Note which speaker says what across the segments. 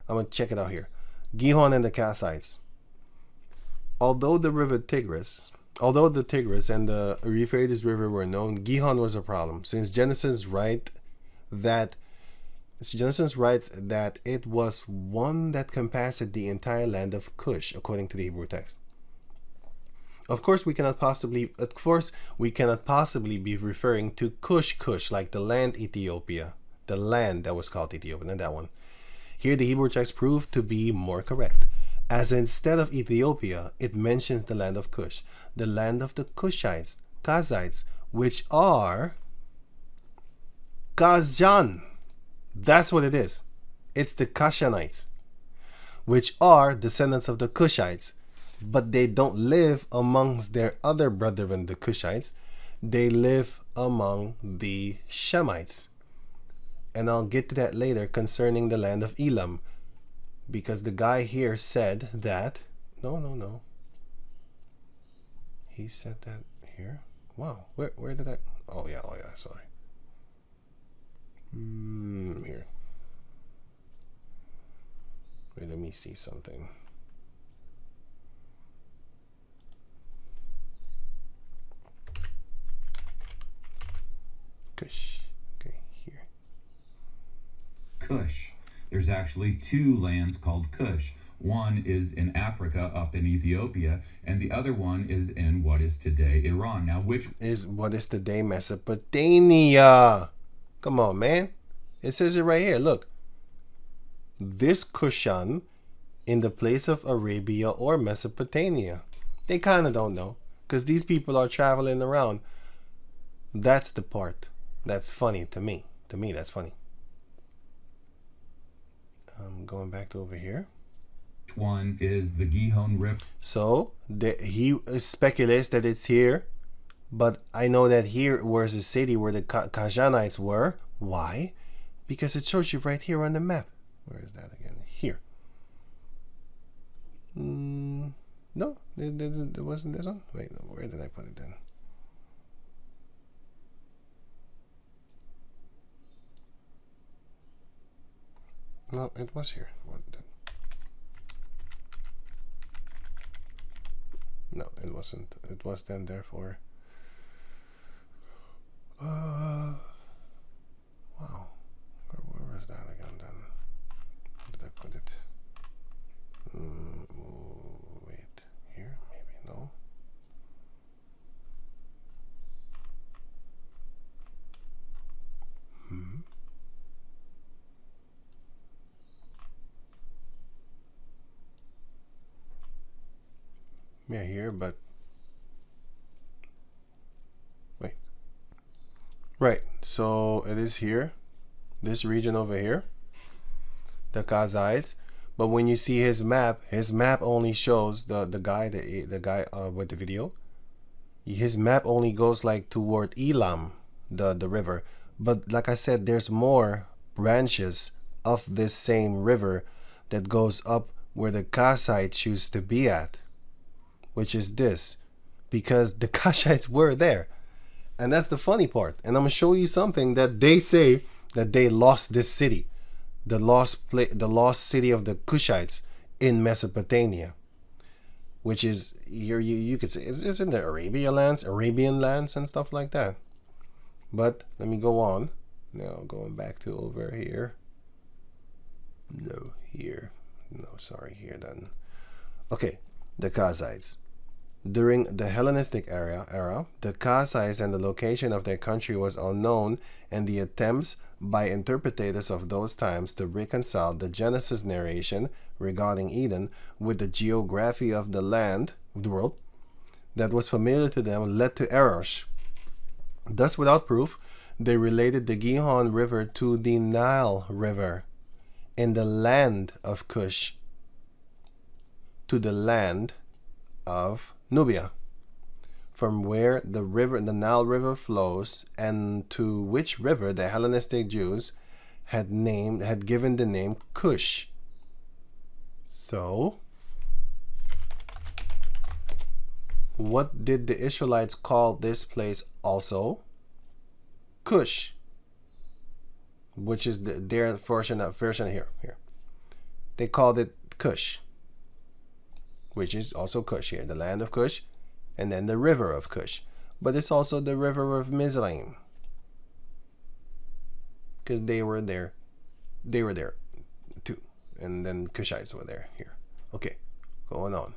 Speaker 1: I'm going to check it out here. Gihon and the Kassites. Although the Tigris and the Euphrates River were known, Gihon was a problem, since Genesis writes that it was one that compassed the entire land of Cush, according to the Hebrew text. Of course, we cannot possibly be referring to Cush, like the land Ethiopia, the land that was called Ethiopia, not that one. Here, the Hebrew text proved to be more correct, as instead of Ethiopia, it mentions the land of Cush, the land of the Cushites, Kazites, which are Cushan. That's what it is. It's the Cushanites, which are descendants of the Cushites, but they don't live amongst their other brethren, the Cushites. They live among the Shemites. And I'll get to that later concerning the land of Elam, because the guy here said that, no. He said that here. Wow, where did that? Oh yeah, sorry. Here. Wait, let me see something. Cush. Okay, here.
Speaker 2: Cush. There's actually two lands called Cush. One is in Africa, up in Ethiopia, and the other one is in what is today Iran. Now, which
Speaker 1: is what is today Mesopotamia? Come on, man. It says it right here. Look. This Cushan in the place of Arabia or Mesopotamia. They kind of don't know, because these people are traveling around. That's the part that's funny to me. To me, that's funny. I'm going back to over here.
Speaker 2: Which one is the Gihon River?
Speaker 1: So he speculates that it's here, but I know that here was a city where the Cushanites were. Why? Because it shows you right here on the map. Where is that again? Here. No, it wasn't this one. Wait, where did I put it then? No, it was here. No, it wasn't. It was then, therefore. Wow. Where was that again then? Where did I put it? Wait, here? Maybe, no. Yeah, here, but wait. Right, so it is here, this region over here, the Kazites. But when you see his map only shows the guy with the video. His map only goes like toward Elam, the river. But like I said, there's more branches of this same river that goes up where the Kazites used to be at, which is this, because the Cushites were there. And that's the funny part. And I'm going to show you something that they say that they lost this city, the lost city of the Cushites in Mesopotamia, which is here you could say it's in the Arabian lands and stuff like that. But let me go on. Now going back to over here. No, here. No, sorry, here then. Okay, the Kazites. During the Hellenistic era, the Kazites and the location of their country was unknown, and the attempts by interpreters of those times to reconcile the Genesis narration regarding Eden with the geography of the land, of the world, that was familiar to them led to errors. Thus, without proof, they related the Gihon River to the Nile River in the land of Cush, to the land of Nubia, from where the Nile River flows, and to which river the Hellenistic Jews had given the name Cush. So, what did the Israelites call this place also? Cush, which is their version here. they called it Cush, which is also Cush here, the land of Cush, and then the river of Cush. But it's also the river of Mizraim, because they were there too, and then Cushites were there here. Okay, going on.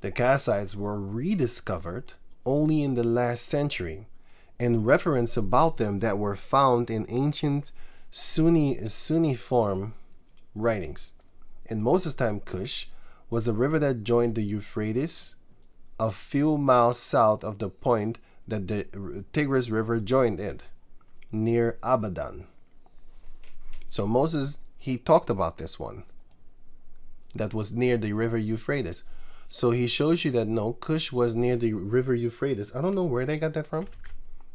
Speaker 1: The Kassites were rediscovered only in the last century, and reference about them that were found in ancient Sunniform writings. In Moses' time, Cush was a river that joined the Euphrates a few miles south of the point that the Tigris River joined it, near Abadan. So Moses, he talked about this one that was near the river Euphrates. So he shows you that no, Cush was near the river Euphrates. I don't know where they got that from,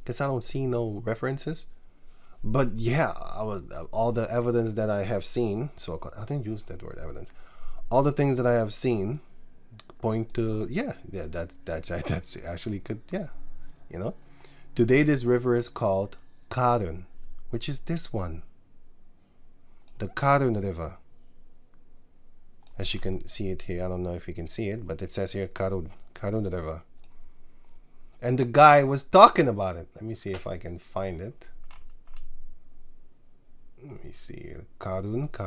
Speaker 1: because I don't see no references. But yeah, all the evidence that I have seen, so I didn't use that word evidence. All the things that I have seen point to that's actually good. Yeah, you know. Today this river is called Karun, which is this one, the Karun River. As you can see it here, I don't know if you can see it, but it says here Karun River. And the guy was talking about it. Let me see if I can find it. Let me see. Karun.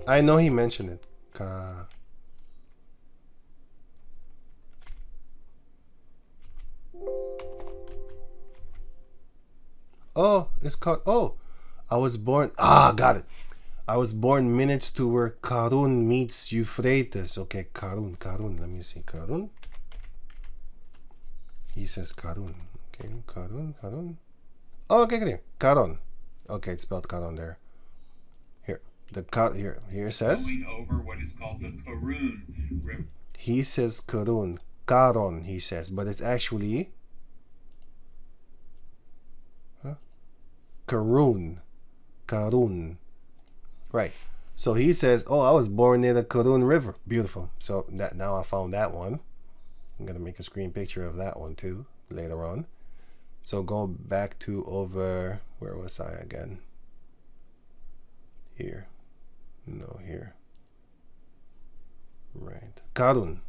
Speaker 1: I know he mentioned it. Oh, it's called. Oh, I was born. Got it. I was born minutes to where Karun meets Euphrates. Okay, Karun. Let me see. Karun. He says Karun. Okay, Karun. Oh, okay. Karun. Okay, it's spelled Karun there. Here, here it says.
Speaker 2: Going over what is called the Karun River.
Speaker 1: He says Karun. Karon, he says, but it's actually Karun. Right. So he says, oh, I was born near the Karun River. Beautiful. So that now I found that one. I'm going to make a screen picture of that one too later on. So go back to over, where was I again? Here. No, here. Right. Karun.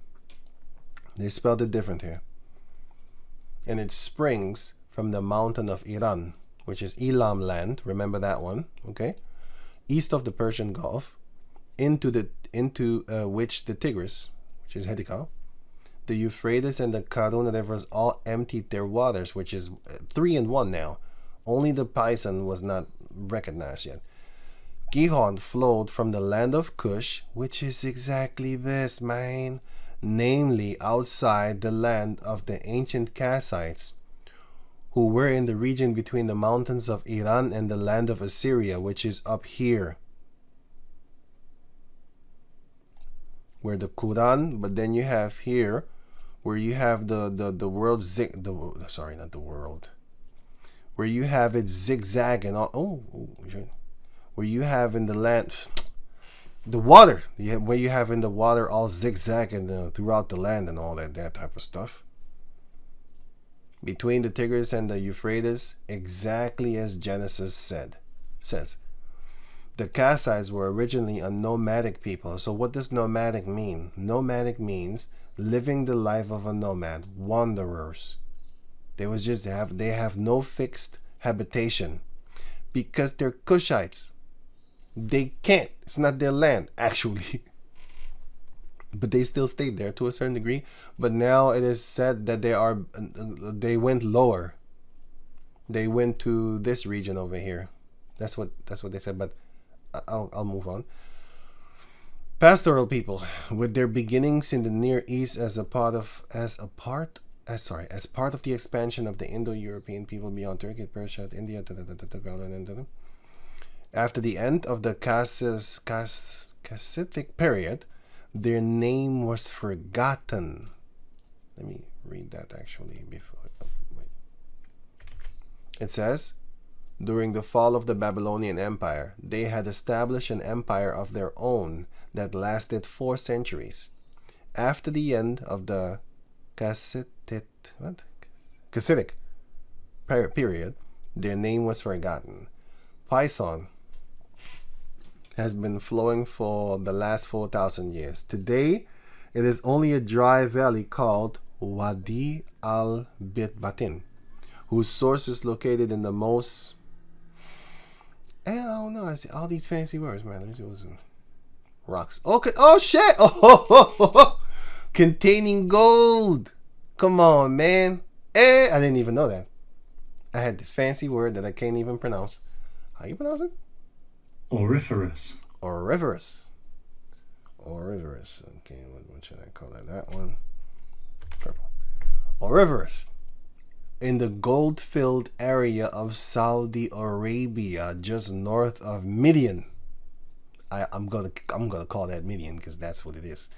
Speaker 1: They spelled it different here. And it springs from the mountain of Iran, which is Elam land. Remember that one, okay? East of the Persian Gulf, into which the Tigris, which is Hedikal, the Euphrates and the Karun rivers all emptied their waters, which is 3 in 1 now. Only the Pison was not recognized yet. Gihon flowed from the land of Cush, which is exactly this, man. Namely, outside the land of the ancient Kassites, who were in the region between the mountains of Iran and the land of Assyria, which is up here, where the Quran. But then you have here, where you have the world where you have it zigzagging. Where you have in the land. The water, where you have in the water all zigzagging throughout the land and all that type of stuff. Between the Tigris and the Euphrates, exactly as Genesis says. The Kassites were originally a nomadic people. So what does nomadic mean? Nomadic means living the life of a nomad, wanderers. They have no fixed habitation because they're Cushites. They can't. It's not their land, actually. But they still stayed there to a certain degree. But now it is said that they went lower. They went to this region over here. That's what they said. But I'll move on. Pastoral people, with their beginnings in the Near East as part of the expansion of the Indo-European people beyond Turkey, Persia, India, after the end of the Kassitic period, their name was forgotten. Let me read that actually before. Wait. It says, during the fall of the Babylonian Empire, they had established an empire of their own that lasted 4 centuries. After the end of the Kassitic period, their name was forgotten. Pison has been flowing for the last 4,000 years. Today, it is only a dry valley called Wadi al-Bitbatin, whose source is located in the most... I don't know. I see all these fancy words, man. Let me see what's in rocks. Okay. Oh shit! Oh, containing gold. Come on, man. I didn't even know that. I had this fancy word that I can't even pronounce. How you pronounce it?
Speaker 3: Auriferous.
Speaker 1: Auriferous. Auriferous. Okay, what should I call that? That one. Purple. Auriferous. In the gold-filled area of Saudi Arabia, just north of Midian. I'm gonna call that Midian because that's what it is.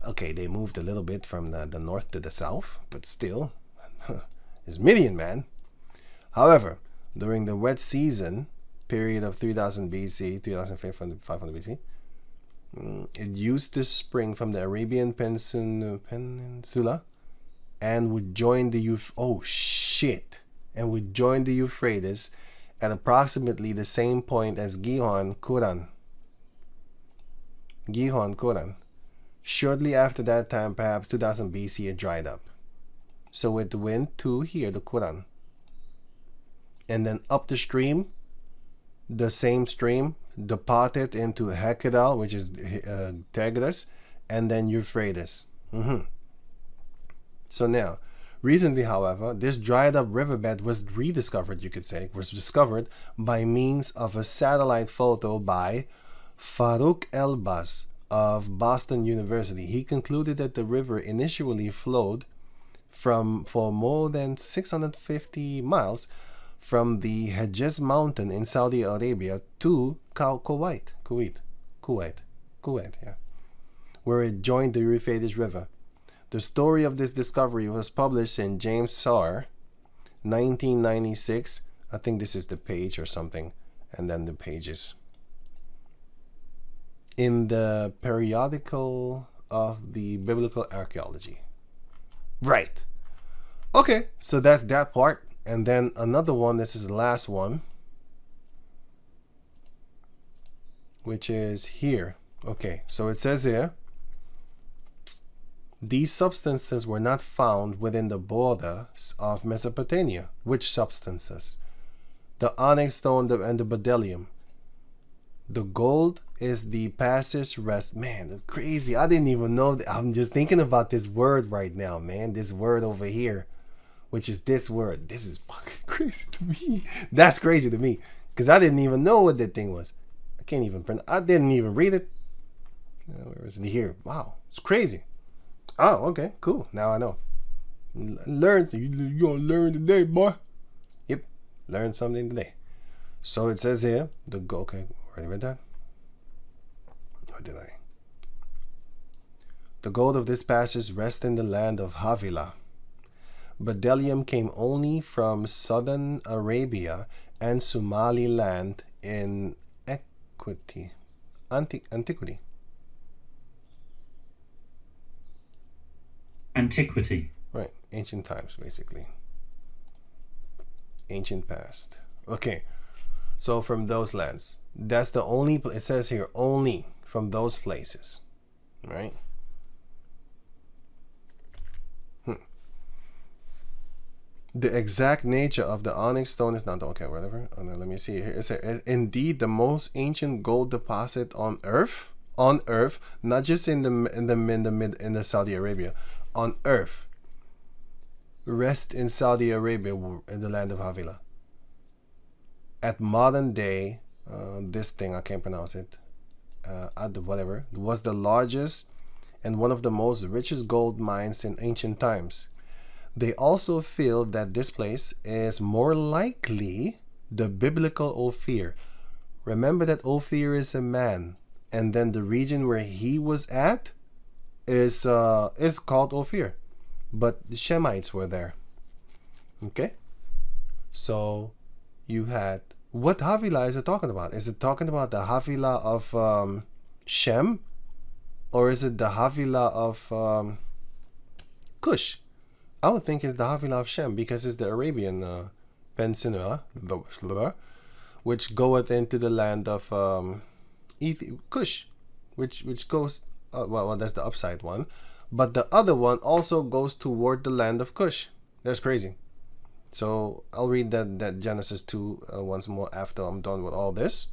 Speaker 1: Okay, they moved a little bit from the north to the south, but still, it's Midian, man. However, during the wet season period of 3000 BC, 3500 BC, it used to spring from the Arabian Peninsula and would join the Euphrates at approximately the same point as Gihon, Quran. Shortly after that time, perhaps 2000 BC, it dried up. So it went to here, the Quran. And then up the stream, the same stream departed into Accad, which is Tigris, and then Euphrates. So now, recently, however, this dried up riverbed was rediscovered, you could say, was discovered by means of a satellite photo by Farouk Elbaz of Boston University. He concluded that the river initially flowed for more than 650 miles from the Hejaz mountain in Saudi Arabia to Kuwait, yeah, where it joined the Euphrates River. The story of this discovery was published in James Starr, 1996. I think this is the page or something, and then the pages. In the periodical of the Biblical Archaeology. Right. Okay, so that's that part. And then another one, this is the last one, which is here. Okay, so it says here, these substances were not found within the borders of Mesopotamia. Which substances? The onyx stone and the bdellium. The gold is the passage rest. Man, that's crazy. I didn't even know that. I'm just thinking about this word right now, man. This word over here, which is this word. This is fucking crazy to me. That's crazy to me because I didn't even know what that thing was. I can't even print. I didn't even read it. Where is it here? Wow, it's crazy. Oh, okay, cool. Now I know. Learn. So you gonna learn today, boy. Yep, learn something today. So it says here the gold. Okay, already read that. Or did I? The gold of this passage rests in the land of Havilah. Bdellium came only from southern Arabia and Somaliland in antiquity. Right, ancient times, basically. Ancient past. Okay, so from those lands. That's the only, it says here, only from those places. Right? The exact nature of the onyx stone is not okay. Whatever. Oh, no, let me see here. It says, indeed, the most ancient gold deposit on Earth, not just in the Saudi Arabia, on Earth, rest in Saudi Arabia, in the land of Havilah. At modern day, this thing I can't pronounce it. Whatever, was the largest and one of the most richest gold mines in ancient times. They also feel that this place is more likely the biblical Ophir. Remember that Ophir is a man, and then the region where he was at is called Ophir, but the Shemites were there. Okay, so you had, what Havilah is it talking about? Is it talking about the Havilah of Shem, or is it the Havilah of Cush? I would think it's the Havilah of Shem because it's the Arabian Peninsula, which goeth into the land of Cush, which goes, well, that's the upside one. But the other one also goes toward the land of Cush. That's crazy. So I'll read that Genesis 2 once more after I'm done with all this.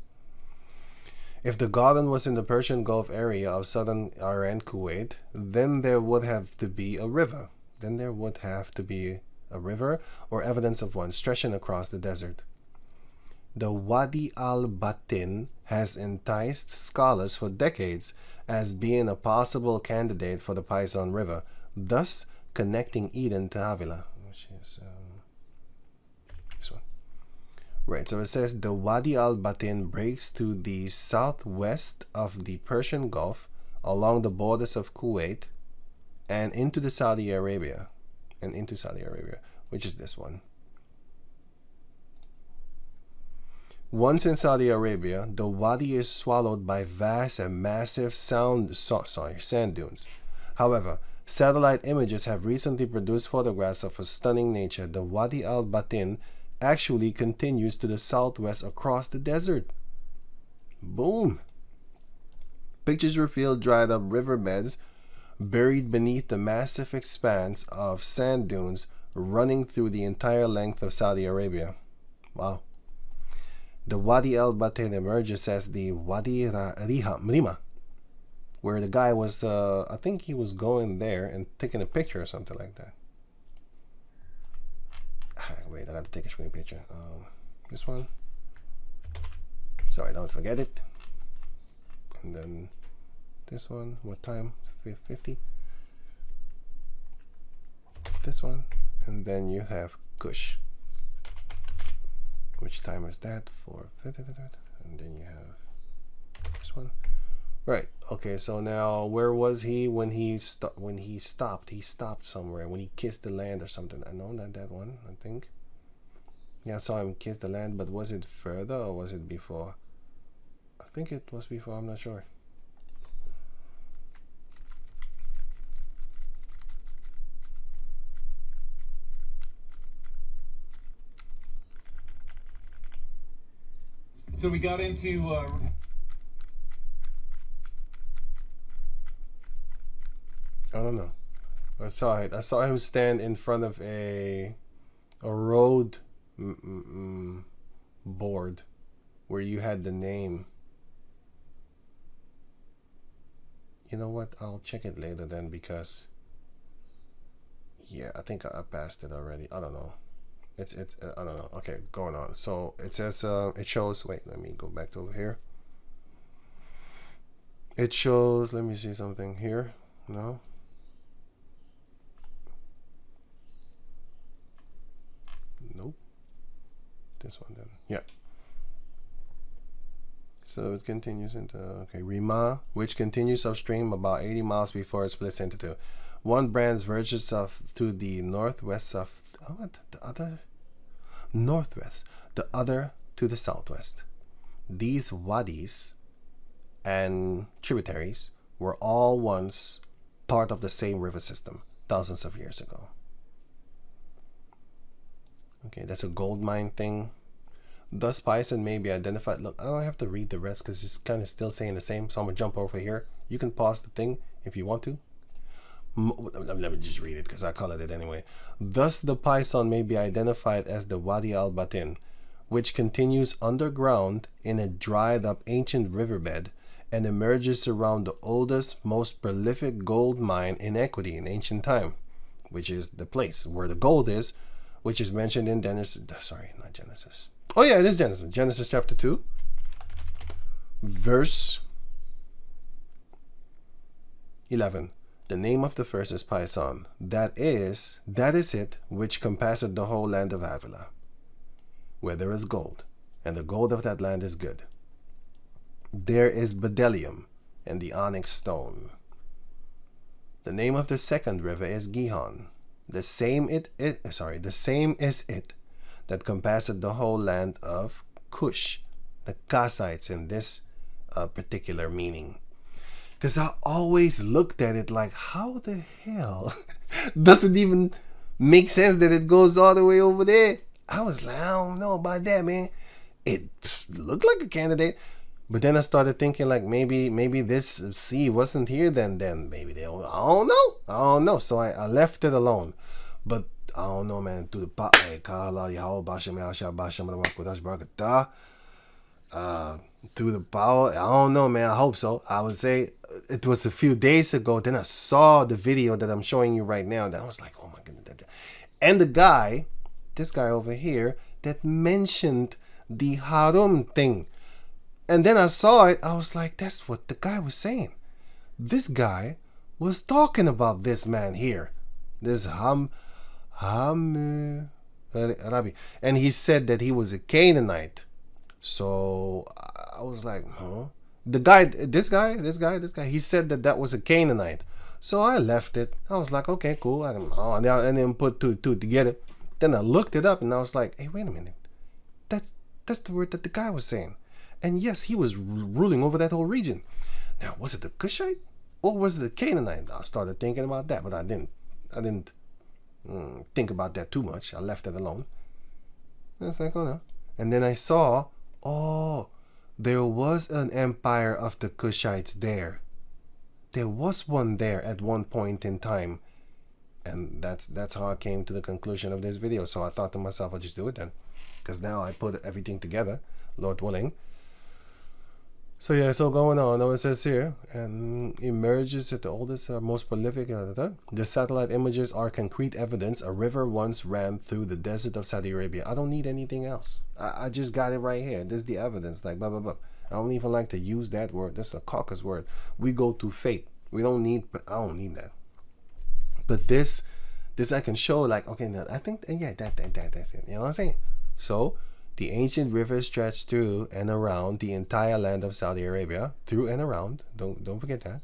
Speaker 1: If the garden was in the Persian Gulf area of southern Iran, Kuwait, then there would have to be a river. Or evidence of one stretching across the desert. The Wadi al-Batin has enticed scholars for decades as being a possible candidate for the Pison River, thus connecting Eden to Havilah, which is this one. Right, so it says the Wadi al-Batin breaks to the southwest of the Persian Gulf along the borders of Kuwait and into Saudi Arabia, which is this one. Once in Saudi Arabia, the wadi is swallowed by vast and massive sand dunes. However, satellite images have recently produced photographs of a stunning nature. The Wadi al-Batin actually continues to the southwest across the desert. Boom! Pictures reveal dried up riverbeds buried beneath the massive expanse of sand dunes running through the entire length of Saudi Arabia. Wow. The Wadi al-Batin emerges as the Wadi Rima, where the guy was, I think he was going there and taking a picture or something like that. Wait, I got to take a screen picture. This one. Sorry, don't forget it. And then this one. What time? 50. This one. And then you have Cush. Which time is that? 4. And then you have this one. Right. Okay. So now, where was he when he stopped? He stopped somewhere when he kissed the land or something. I know that one. I think. Yeah, I saw him kiss the land, but was it further or was it before? I think it was before. I'm not sure.
Speaker 2: So we got into
Speaker 1: I don't know. I saw it. I saw him stand in front of a road board where you had the name. You know what? I'll check it later then, because yeah, I think I passed it already. I don't know. It's I don't know. Okay, going on. So it says it shows. Wait, let me go back to over here. It shows. Let me see something here. No. Nope. This one then. Yeah. So it continues into Rima, which continues upstream about 80 miles before it splits into two. One branch verges off to the northwest of the other northwest, the other to the southwest. These wadis and tributaries were all once part of the same river system thousands of years ago. Okay, that's a gold mine thing. Thus Pison may be identified. Look, I don't have to read the rest because it's kind of still saying the same, so I'm gonna jump over here. You can pause the thing if you want to. Let me just read it because I colored it anyway. Thus the Pison may be identified as the Wadi al-Batin, which continues underground in a dried up ancient riverbed and emerges around the oldest, most prolific gold mine in Equity in ancient time, which is the place where the gold is, which is mentioned in Genesis. Sorry, not Genesis. Oh yeah, it is Genesis. Genesis chapter 2, verse 11. The name of the first is Pison. That is it which compasseth the whole land of Havilah, where there is gold, and the gold of that land is good. There is bdellium and the onyx stone. The name of the second river is Gihon. The same is it that compasseth the whole land of Cush, the Kassites in this particular meaning. Because I always looked at it like, how the hell does it even make sense that it goes all the way over there? I was like, I don't know about that, man. It looked like a candidate. But then I started thinking like maybe this seed wasn't here then maybe they don't, I don't know. So I left it alone. But I don't know, man. Through the pot, through the power, I don't know, man. I hope so. I would say it was a few days ago. Then I saw the video that I'm showing you right now. Then I was like, oh my goodness. And the guy, this guy over here, that mentioned the harum thing. And then I saw it. I was like, that's what the guy was saying. This guy was talking about this man here. This Rabbi. And he said that he was a Canaanite. So I was like, huh? The guy, this guy, he said that was a Canaanite. So I left it. I was like, okay, cool. I didn't put two together. Then I looked it up and I was like, hey, wait a minute. That's the word that the guy was saying. And yes, he was ruling over that whole region. Now, was it the Cushite or was it the Canaanite? I started thinking about that, but I didn't think about that too much. I left it alone. I was like, oh no. And then I saw, there was an empire of the Cushites there. There was one there at one point in time. And that's how I came to the conclusion of this video. So I thought to myself, I'll just do it then. Because now I put everything together, Lord willing. So yeah, so going on. Now it says here, and emerges at the oldest, most prolific. The satellite images are concrete evidence a river once ran through the desert of Saudi Arabia. I don't need anything else. I just got it right here. This is the evidence. Like blah blah blah. I don't even like to use that word. That's a caucus word. We go to faith. We don't need. I don't need that. But this I can show. Like okay, now I think yeah, that's it. You know what I'm saying? So. The ancient river stretched through and around the entire land of Saudi Arabia, through and around, don't forget that,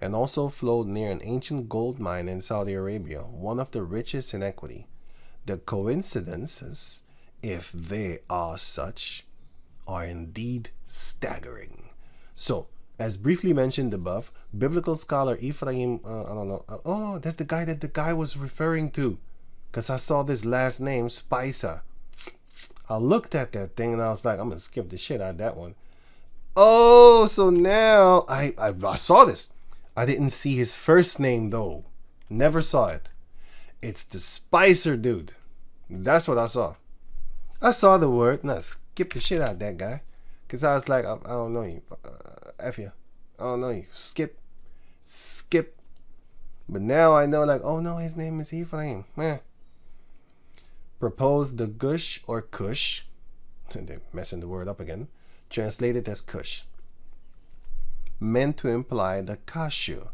Speaker 1: and also flowed near an ancient gold mine in Saudi Arabia, one of the richest in equity. The coincidences, if they are such, are indeed staggering. So, as briefly mentioned above, biblical scholar Ephraim, that's the guy that the guy was referring to, because I saw this last name, Spicer. I looked at that thing and I was like, I'm going to skip the shit out of that one. Oh, so now I saw this. I didn't see his first name though. Never saw it. It's the Spicer dude. That's what I saw. I saw the word and I skipped the shit out of that guy. Because I was like, I don't know you. F you. I don't know you. Skip. But now I know like, oh no, his name is Ephraim. Man. Proposed the Gush or Cush, they're messing the word up again, translated as Cush, meant to imply the Kashu.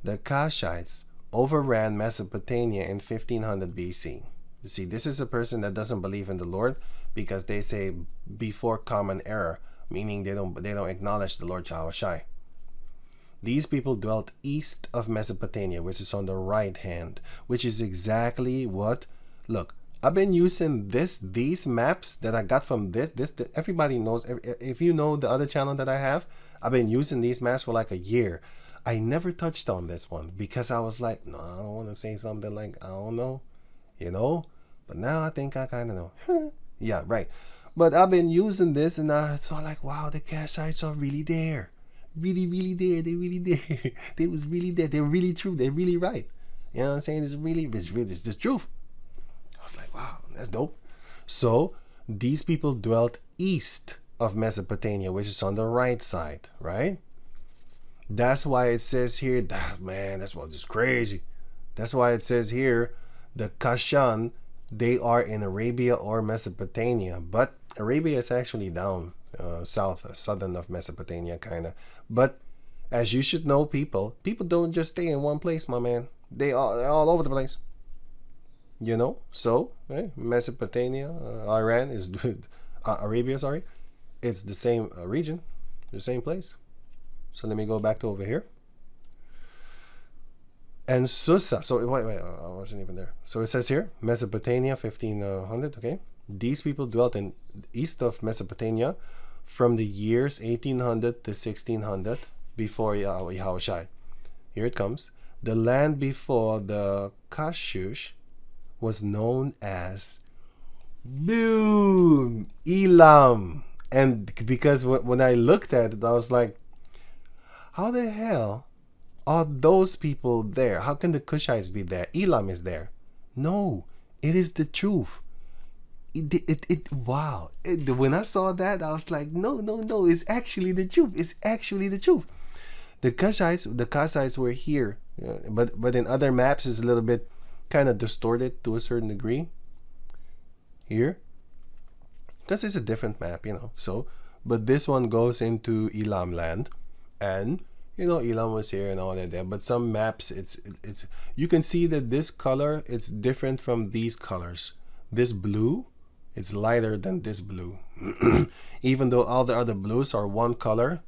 Speaker 1: The Kashites overran Mesopotamia in 1500 BC. You see, this is a person that doesn't believe in the Lord because they say before common era, meaning they don't acknowledge the Lord Yahushai. These people dwelt east of Mesopotamia, which is on the right hand, which is exactly what, look, I've been using these maps that I got from this everybody knows. If you know the other channel that I have, I've been using these maps for like a year. I never touched on this one because I was like, no, I don't want to say something like, I don't know, but now I think I kind of know. Yeah, right. But I've been using this and I saw like, wow, the Kashites are really there. Really there. They really there. They was really there. They're really true. They're really right. You know what I'm saying? It's the truth. I was like, wow, that's dope. So these people dwelt east of Mesopotamia, which is on the right side, right? That's why it says here, man, that's what is crazy. That's why it says here, the Cushan, they are in Arabia or Mesopotamia. But Arabia is actually down southern of Mesopotamia, kind of. But as you should know, people don't just stay in one place, my man. They're all over the place. So Mesopotamia, Iran is Arabia, sorry. It's the same region, the same place. So let me go back to over here. And Susa. So wait, I wasn't even there. So it says here, Mesopotamia, 1500. Okay, these people dwelt in east of Mesopotamia from the years 1800 to 1600 before Yahushai. Here it comes. The land before the Kashush was known as Boom! Elam. And because when I looked at it, I was like, how the hell are those people there? How can the Cushites be there? Elam is there. No, it is the truth. Wow. When I saw that, I was like, no, it's actually the truth. It's actually the truth. The Cushites were here, but in other maps it's a little bit kind of distorted to a certain degree. Here, because it's a different map, so, but this one goes into Elam land, and Elam was here and all that there. But some maps, it's you can see that this color, it's different from these colors. This blue, it's lighter than this blue. Even though all the other blues are one color,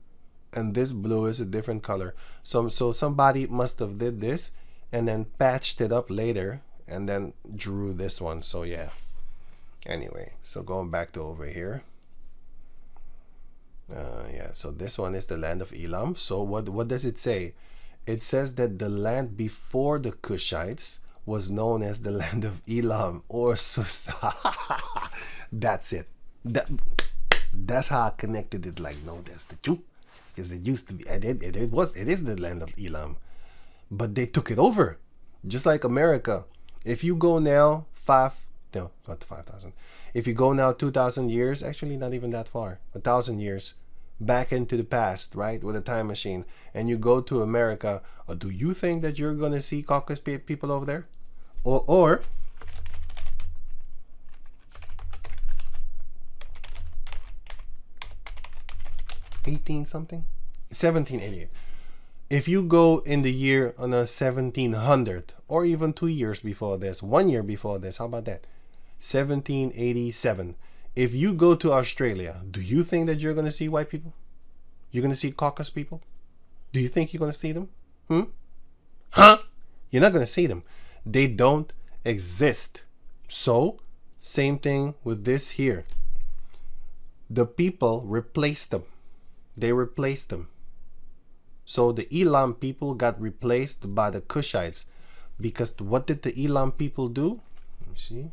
Speaker 1: and this blue is a different color. So somebody must have did this and then patched it up later and then drew this one. So yeah. Anyway, so going back to over here. Yeah, so this one is the land of Elam. So what does it say? It says that the land before the Cushites was known as the land of Elam or Susa. That's it. That's how I connected it. Like, no, that's the truth. Because it used to be, it is the land of Elam. But they took it over. Just like America. If you go now no, not 5,000. If you go now 2,000 years, actually not even that far, 1,000 years back into the past, right, with a time machine, and you go to America, do you think that you're gonna see Caucasus people over there? Or 18 something, 1788. If you go in the year on a 1700, or even 2 years before this, 1 year before this, how about that? 1787. If you go to Australia, do you think that you're going to see white people? You're going to see Caucasus people? Do you think you're going to see them? Huh? You're not going to see them. They don't exist. So, same thing with this here. The people replaced them. They replaced them. So the Elam people got replaced by the Cushites. Because what did the Elam people do? Let me see.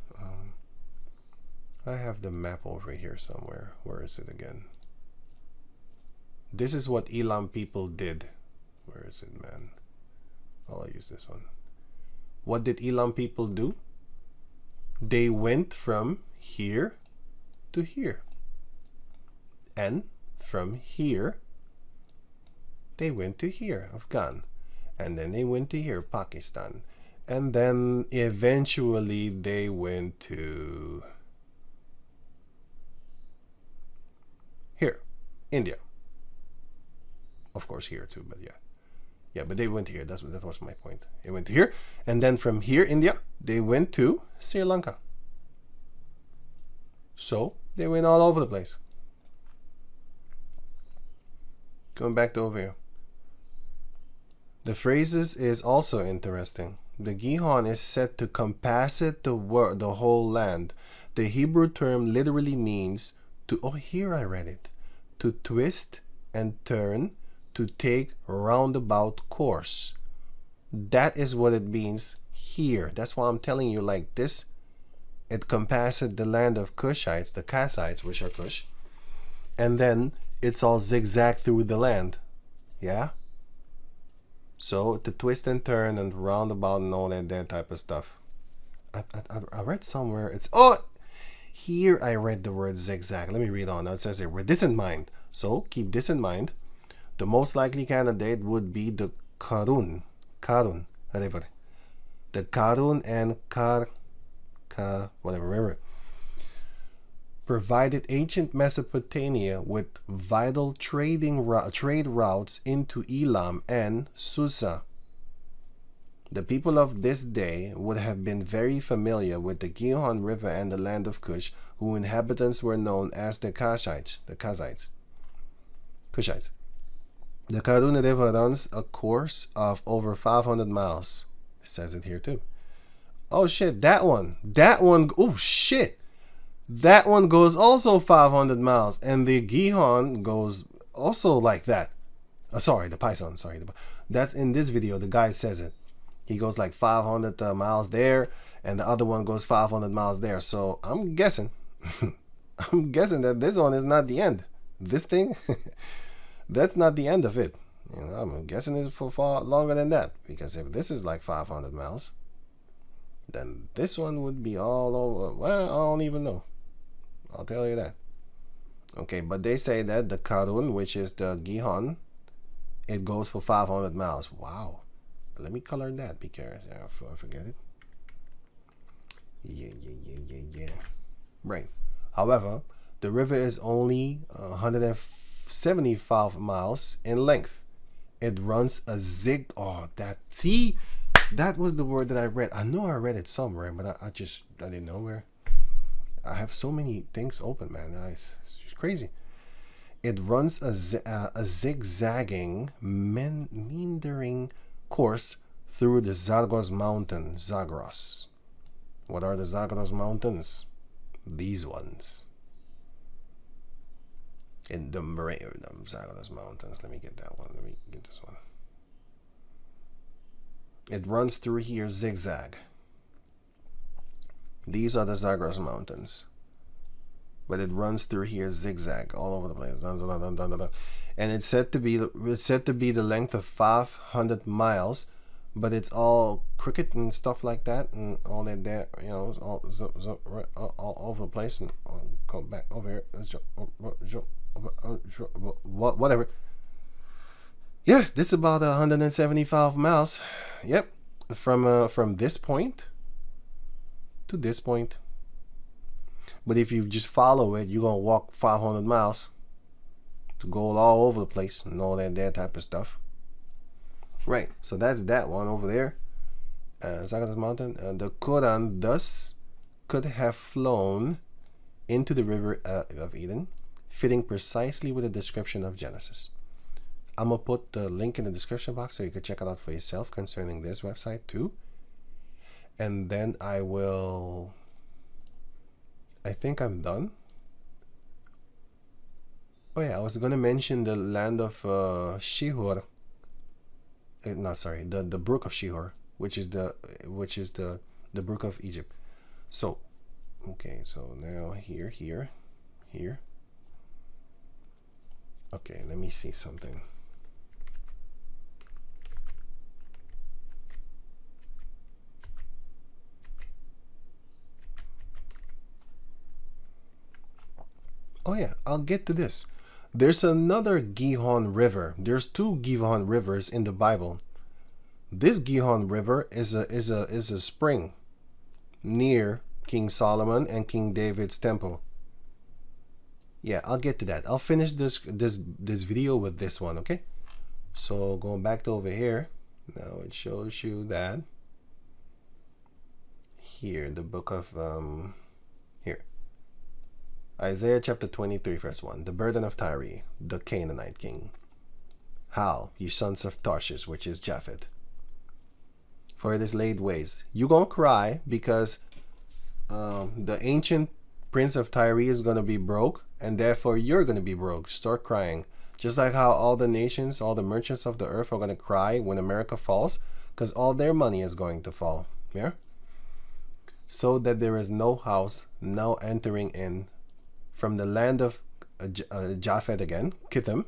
Speaker 1: I have the map over here somewhere. Where is it again? This is what Elam people did. Where is it, man? I'll use this one. What did Elam people do? They went from here to here. And from here, they went to here, Afghan. And then they went to here, Pakistan. And then eventually they went to here, India. Of course here too, but yeah. Yeah, but they went here. That was my point. They went to here. And then from here, India, they went to Sri Lanka. So they went all over the place. Going back to over here. The phrases is also interesting. The Gihon is said to compassate the whole land. The Hebrew term literally means to, oh, here I read it, to twist and turn, to take roundabout course. That is what it means here. That's why I'm telling you like this. It compassed the land of Cushites, the Kassites, which are Cush, and then it's all zigzag through the land. Yeah? So to twist and turn and roundabout and all that type of stuff. I read somewhere, it's, oh, here I read the word zigzag. Let me read on. It says here, with this in mind. So keep this in mind. The most likely candidate would be the Karun, whatever. The Karun and whatever, remember. Provided ancient Mesopotamia with vital trade routes into Elam and Susa. The people of this day would have been very familiar with the Gihon River and the land of Cush, whose inhabitants were known as the Cushites. The Karun River runs a course of over 500 miles. It says it here too. Oh shit, that one, oh shit. That one goes also 500 miles, and the Gihon goes also like that. Sorry, the Pison. Sorry, that's in this video. The guy says it. He goes like 500 miles there, and the other one goes 500 miles there. So I'm guessing, I'm guessing that this one is not the end. This thing, that's not the end of it. You know, I'm guessing it's for far longer than that, because if this is like 500 miles, then this one would be all over. Well, I don't even know. I'll tell you that. Okay, but they say that the Karun, which is the Gihon, it goes for 500 miles. Wow. Let me color that because I forget it. Yeah. Right. However, the river is only 175 miles in length. It runs a zig. Oh, see, that was the word that I read. I know I read it somewhere, but I didn't know where. I have so many things open, man. It's just crazy. It runs a zigzagging, meandering course through the Zagros mountain. Zagros. What are the Zagros mountains? These ones. In the Zagros mountains. Let me get that one. Let me get this one. It runs through here zigzag. These are the Zagros mountains. But it runs through here zigzag all over the place. And it's said to be the length of 500 miles, but it's all cricket and stuff like that, and all that there, you know, all over the place. And I'll go back over here. Whatever. Yeah, this is about 175 miles. Yep, from this point to this point. But if you just follow it, you're gonna walk 500 miles to go all over the place and all that type of stuff. Right, so that's that one over there. Zagros Mountain. The Quran thus could have flown into the river of Eden, fitting precisely with the description of Genesis. I'm gonna put the link in the description box so you can check it out for yourself concerning this website too. And then I think I'm done. Oh yeah, I was gonna mention the land of Shihor. No, sorry, the brook of Shihor, which is the brook of Egypt. So, okay, so now here. Okay, let me see something. Oh yeah, I'll get to this. There's another Gihon River. There's two Gihon rivers in the Bible. This Gihon River is a spring near King Solomon and King David's temple. Yeah, I'll get to that. I'll finish this video with this one, okay? So going back to over here, now it shows you that here, the book of here. Isaiah chapter 23 verse 1. The burden of Tyre, the Canaanite king. Howl, ye sons of Tarshish, which is Japhet. For it is laid waste. You gonna cry because the ancient prince of Tyre is gonna be broke, and therefore you're gonna be broke. Start crying. Just like how all the nations, all the merchants of the earth are gonna cry when America falls, because all their money is going to fall. Yeah? So that there is no house now entering in from the land of Japhet again, Kittim,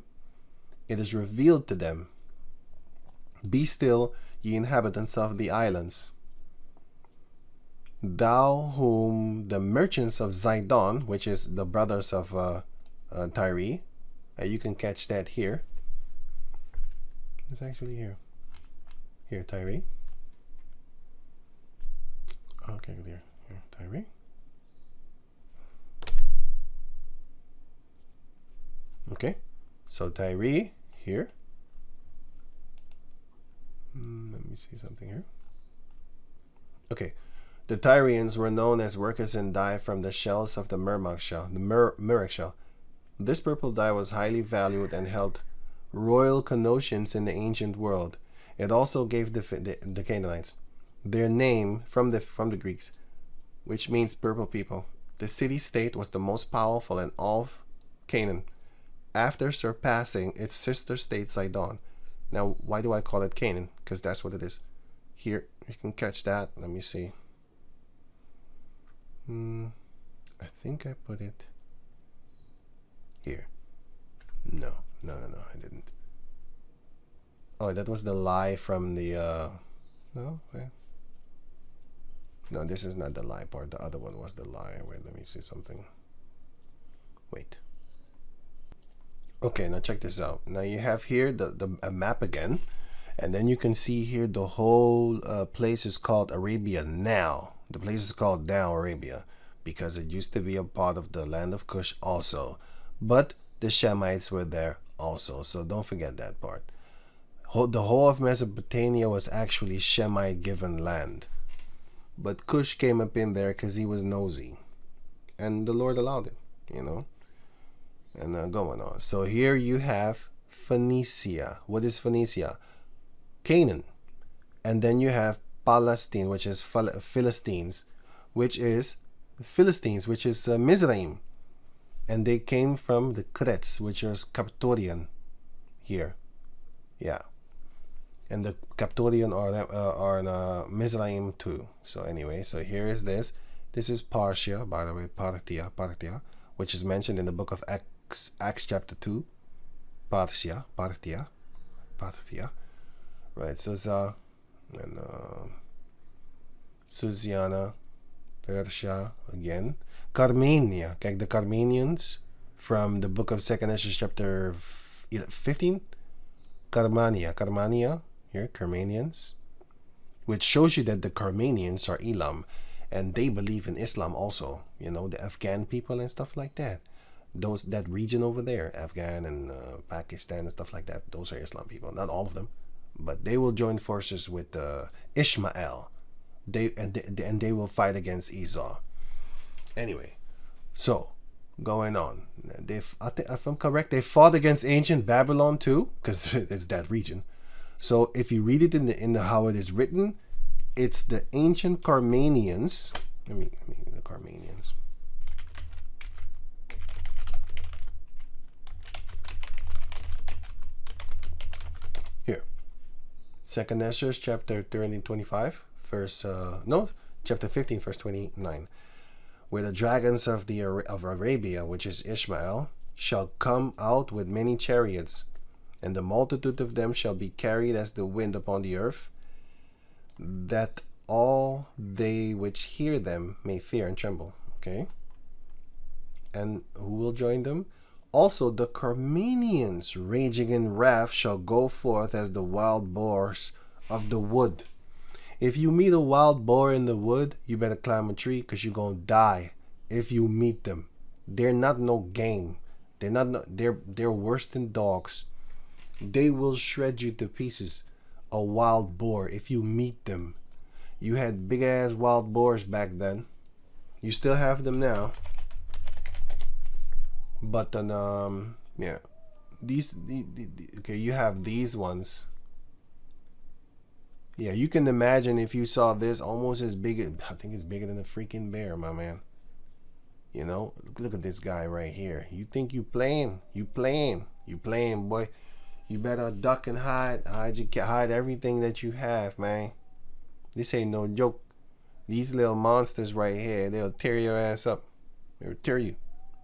Speaker 1: it is revealed to them. Be still, ye inhabitants of the islands. Thou whom the merchants of Zidon, which is the brothers of Tyre, you can catch that here. It's actually here. Here, Tyre. Okay, there. Here, Tyre. Okay, so Tyre here. Let me see something here. Okay, the Tyrians were known as workers in dye from the shells of the Mermak shell, the Murek shell. This purple dye was highly valued and held royal connotations in the ancient world. It also gave the Canaanites their name from the Greeks, which means purple people. The city-state was the most powerful in all of Canaan, after surpassing its sister state Zidon. Now, why do I call it Canaan? Because that's what it is. Here, you can catch that. Let me see. I think I put it here. No, I didn't. Oh, that was the lie from the no, wait. No, this is not the lie part. The other one was the lie. Wait, let me see something. Wait. Okay, now check this out. Now you have here a map again, and then you can see here the whole place is called Arabia now. The place is called now Arabia because it used to be a part of the land of Cush also, but the Shemites were there also, so don't forget that part. The whole of Mesopotamia was actually Shemite given land, but Cush came up in there because he was nosy, and the Lord allowed it, you know. And going on. So here you have Phoenicia. What is Phoenicia? Canaan. And then you have Palestine, which is Philistines, which is Mizraim. And they came from the Crets, which is Captorian here. Yeah. And the Captorian are Mizraim too. So anyway, so here is this. This is Parthia, by the way, Parthia, which is mentioned in the book of Acts chapter 2. Parthia. Right, so and Susiana, Persia again. Carmania. Kijk, the Carmanians from the book of 2nd Ezra chapter 15. Carmania, here, Carmanians. Which shows you that the Carmanians are Elam. And they believe in Islam also. You know, the Afghan people and stuff like that. That region over there, Afghan and Pakistan and stuff like that, those are Islam people. Not all of them, but they will join forces with Ishmael. They will fight against Esau. Anyway, so going on. If I'm correct, they fought against ancient Babylon too, because it's that region. So if you read it in the how it is written, it's the ancient Carmanians. Let me the Carmanians. Here, 2nd Ezra chapter 25, chapter 15, verse 29, where the dragons of Arabia, which is Ishmael, shall come out with many chariots, and the multitude of them shall be carried as the wind upon the earth, that all they which hear them may fear and tremble. Okay, and who will join them? Also the Carmanians, raging in wrath, shall go forth as the wild boars of the wood. If you meet a wild boar in the wood, you better climb a tree, because you're going to die if you meet them. They're not no game. They're worse than dogs. They will shred you to pieces. A wild boar, if you meet them. You had big ass wild boars back then. You still have them now. But then yeah, okay, you have these ones. Yeah, you can imagine if you saw this, almost as big. I think it's bigger than a freaking bear, my man. You know, look at this guy right here. You think you playing? You playing, boy. You better duck and hide everything that you have, man. This ain't no joke. These little monsters right here, they'll tear your ass up. They'll tear you.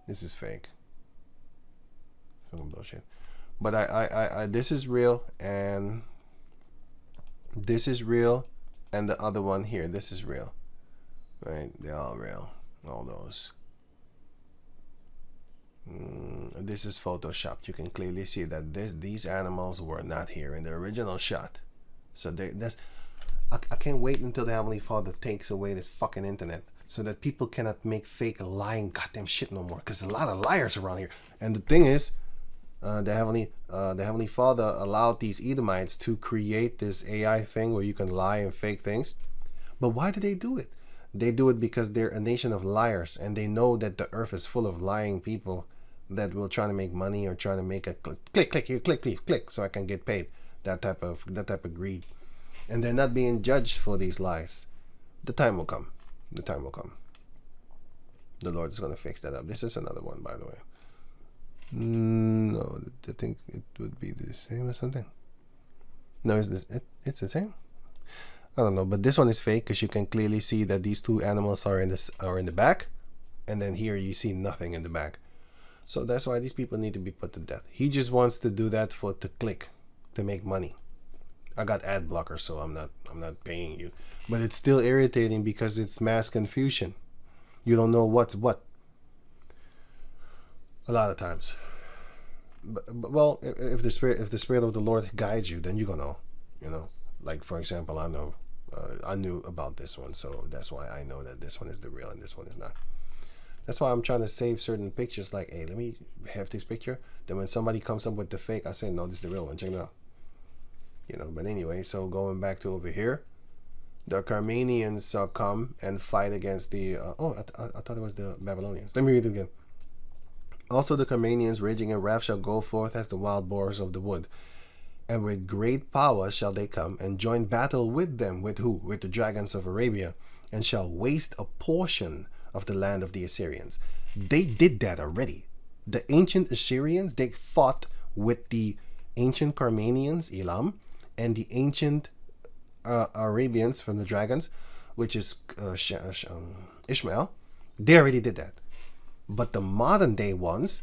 Speaker 1: This is fake. Some bullshit. But I this is real, and this is real, and the other one here, this is real. Right? They're all real. All those. This is photoshopped. You can clearly see that these animals were not here in the original shot. So I can't wait until the Heavenly Father takes away this fucking internet, so that people cannot make fake lying goddamn shit no more. Because there's a lot of liars around here. And the thing is, the Heavenly Father allowed these Edomites to create this AI thing where you can lie and fake things. But why do they do it? They do it because they're a nation of liars, and they know that the earth is full of lying people that will try to make money or try to make a click here, click please, click so I can get paid. That type of greed. And they're not being judged for these lies. The time will come. The time will come. The Lord is going to fix that up. This is another one, by the way. No, I think it would be the same or something. No, it's the same. I don't know, but this one is fake because you can clearly see that these two animals are in the back, and then here you see nothing in the back. So that's why these people need to be put to death. He just wants to do that to click, to make money. I got ad blocker, so I'm not paying you, but it's still irritating because it's mass confusion. You don't know what's what. A lot of times. But well, if the spirit of the Lord guides you, then you're gonna know. You know, like for example, I knew about this one, so that's why I know that this one is the real and this one is not. That's why I'm trying to save certain pictures. Like, hey, let me have this picture. Then when somebody comes up with the fake, I say, no, this is the real one. Check it out. You know. But anyway, so going back to over here, the Carmanians come and fight against the. I thought it was the Babylonians. Let me read it again. Also the Carmanians raging in wrath shall go forth as the wild boars of the wood, and with great power shall they come and join battle with them. With who? With the dragons of Arabia, and shall waste a portion of the land of the Assyrians. They did that already. The ancient Assyrians, they fought with the ancient Carmanians, Elam, and the ancient Arabians from the dragons, which is Ishmael. They already did that. But the modern day ones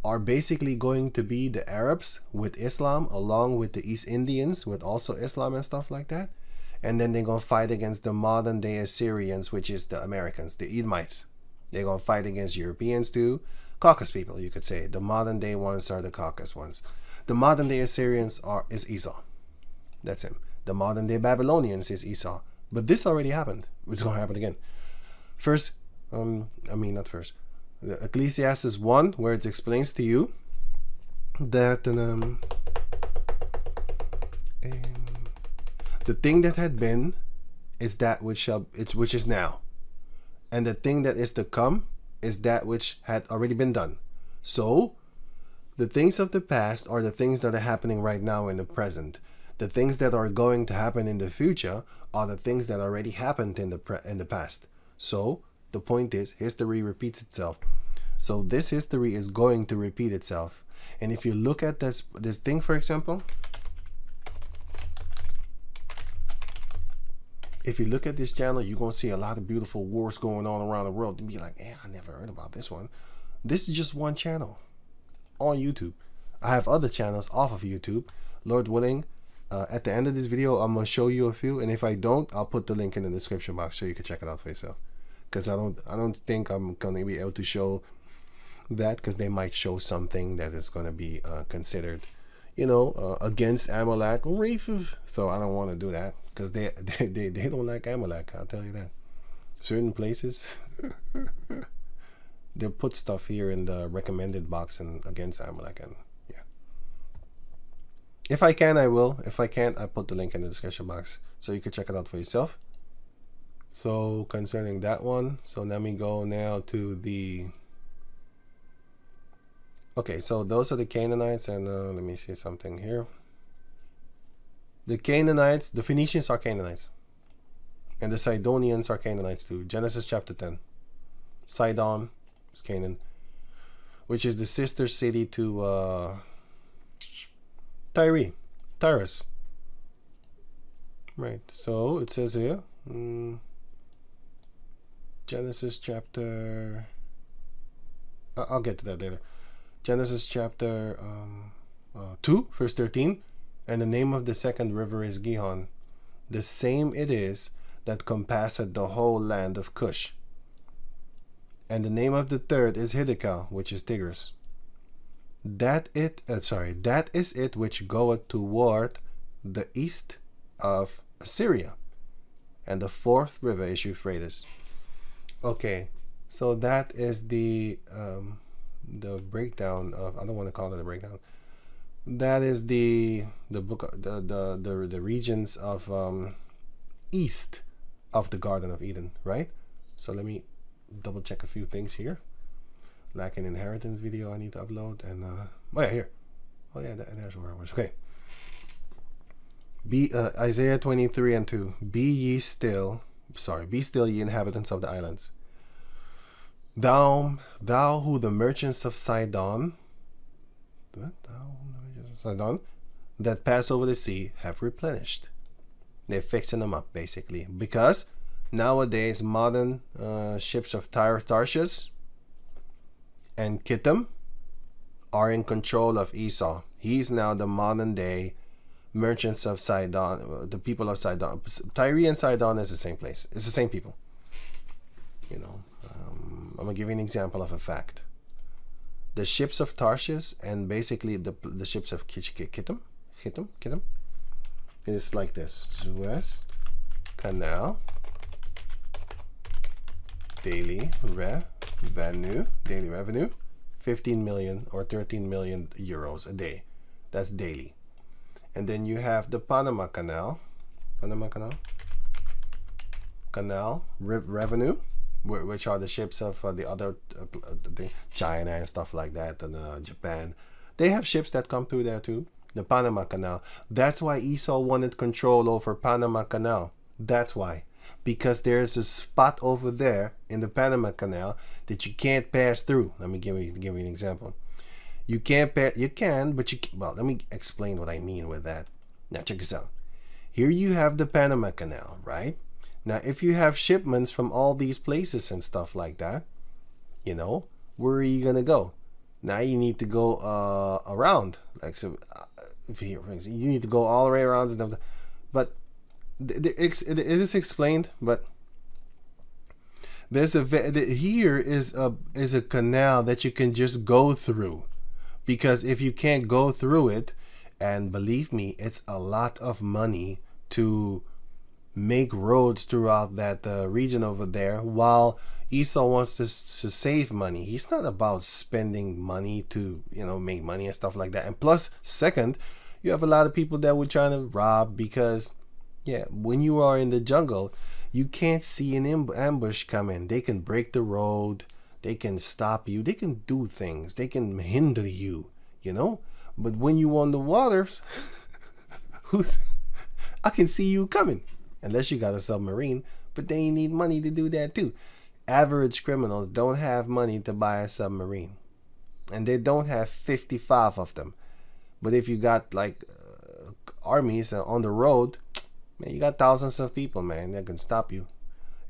Speaker 1: are basically going to be the Arabs with Islam, along with the East Indians with also Islam and stuff like that. And then they're going to fight against the modern day Assyrians, which is the Americans, the Edomites. They're going to fight against Europeans too. Caucasus people, you could say. The modern day ones are the Caucasus ones. The modern day Assyrians is Esau. That's him. The modern day Babylonians is Esau. But this already happened. It's going to happen again. First, not first. The Ecclesiastes 1, where it explains to you that the thing that had been is that which is now, and the thing that is to come is that which had already been done. So the things of the past are the things that are happening right now in the present. The things that are going to happen in the future are the things that already happened in the past. So the point is, history repeats itself. So this history is going to repeat itself. And if you look at this thing, for example, if you look at this channel, you're going to see a lot of beautiful wars going on around the world. You'll be like, I never heard about this one. This is just one channel on YouTube. I have other channels off of YouTube. Lord willing, at the end of this video, I'm going to show you a few. And if I don't, I'll put the link in the description box so you can check it out for yourself. Because I don't think I'm going to be able to show that, because they might show something that is going to be considered, against Amalek or racist. So I don't want to do that, because they don't like Amalek. I'll tell you that. Certain places they put stuff here in the recommended box and against Amalek, and yeah. If I can, I will. If I can't, I put the link in the description box so you can check it out for yourself. So concerning that one, so let me go now to the. Okay, so those are the Canaanites, and let me see something here. The Canaanites, the Phoenicians are Canaanites, and the Sidonians are Canaanites too. Genesis chapter 10. Sidon is Canaan, which is the sister city to Tyrus. Right. So it says here, Genesis chapter. I'll get to that later. Genesis chapter 2, verse 13. And the name of the second river is Gihon. The same it is that compasseth the whole land of Cush. And the name of the third is Hiddekel, which is Tigris. That is it which goeth toward the east of Assyria. And the fourth river is Euphrates. Okay, so that is the breakdown of, I don't want to call it a breakdown. That is the book, the regions of east of the Garden of Eden, right? So let me double check a few things here. Like an inheritance video I need to upload, and here. Oh yeah, there's where I was. Okay. Isaiah 23:2. Be still, ye inhabitants of the islands. Thou who the merchants of Sidon, that pass over the sea have replenished. They're fixing them up basically, because nowadays modern ships of Tarshish and Kittim are in control of Esau. He's now the modern day merchants of Sidon, the people of Sidon. Tyre and Sidon is the same place. It's the same people. You know, I'm gonna give you an example of a fact. The ships of Tarshish and basically the ships of Kittim is like this: Suez Canal, daily revenue, 15 million or 13 million euros a day. That's daily. And then you have the Panama Canal revenue, which are the ships of the other China and stuff like that, and Japan. They have ships that come through there too. The Panama Canal. That's why Esau wanted control over Panama Canal. That's why. Because there's a spot over there in the Panama Canal that you can't pass through. Let me give you an example. You can't pass. You can, but you can't. Well, let me explain what I mean with that. Now check this out. Here you have the Panama Canal, right? Now, if you have shipments from all these places and stuff like that, you know, where are you gonna go? Now you need to go around. Like so, if you need to go all the way around and stuff. But it is explained. But there's here is a canal that you can just go through. Because if you can't go through it, and believe me, it's a lot of money to make roads throughout that region over there, while Esau wants to save money. He's not about spending money to, you know, make money and stuff like that. And plus, second, you have a lot of people that were trying to rob, because, yeah, when you are in the jungle, you can't see an ambush coming. They can break the road. They can stop you. They can do things. They can hinder you, you know? But when you on the waters, I can see you coming. Unless you got a submarine. But then you need money to do that too. Average criminals don't have money to buy a submarine. And they don't have 55 of them. But if you got like armies on the road, man, you got thousands of people, man, that can stop you.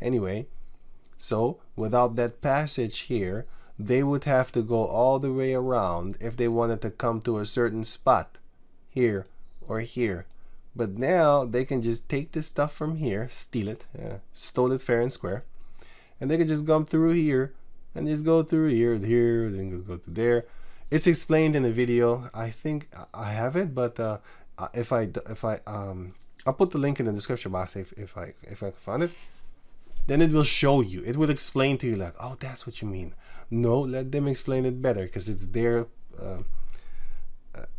Speaker 1: Anyway. So, without that passage here, they would have to go all the way around if they wanted to come to a certain spot, here or here. But now, they can just take this stuff from here, steal it, stole it fair and square, and they can just come through here, and just go through here, then go through there. It's explained in the video. I think I have it, but I'll put the link in the description box if I can find it. Then it will show you. It will explain to you like, oh, that's what you mean. No, let them explain it better, because it's their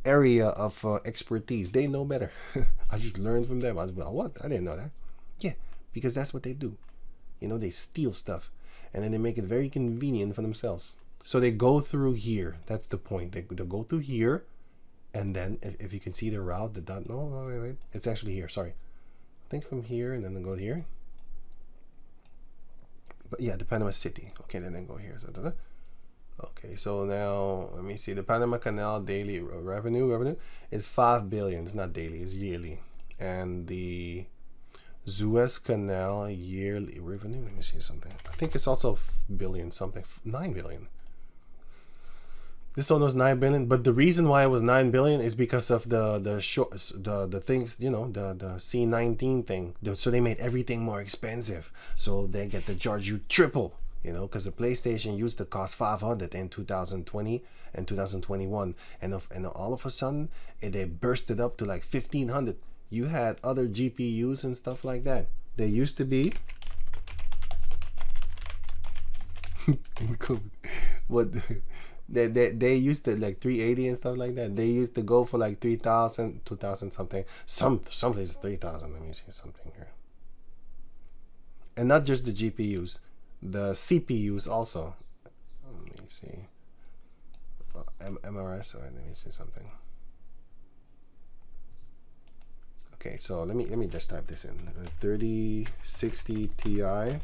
Speaker 1: area of expertise. They know better. I just learned from them. I was like, what? I didn't know that. Yeah, because that's what they do. You know, they steal stuff, and then they make it very convenient for themselves. So they go through here. That's the point. They go through here, and then if you can see the route, the dot. No, wait. It's actually here. Sorry. I think from here, and then they go here. But yeah, the Panama City. Okay, then go here. Okay, so now let me see. The Panama Canal daily revenue is 5 billion. It's not daily, it's yearly. And the Suez Canal yearly revenue, let me see something. I think it's also billion something, 9 billion. This one was 9 billion, but the reason why it was 9 billion is because of the things, you know, the C19 thing. So they made everything more expensive. So they get to charge you triple, you know, because the PlayStation used to cost 500 in 2020 and 2021, and all of a sudden they burst it up to like 1500. You had other GPUs and stuff like that. They used to be what. They used to like 380 and stuff like that. They used to go for like 3,000, 2,000 something. Some places 3,000. Let me see something here. And not just the GPUs, the CPUs also. Let me see. MRS. Let me see something. Okay, so let me just type this in. 3060 Ti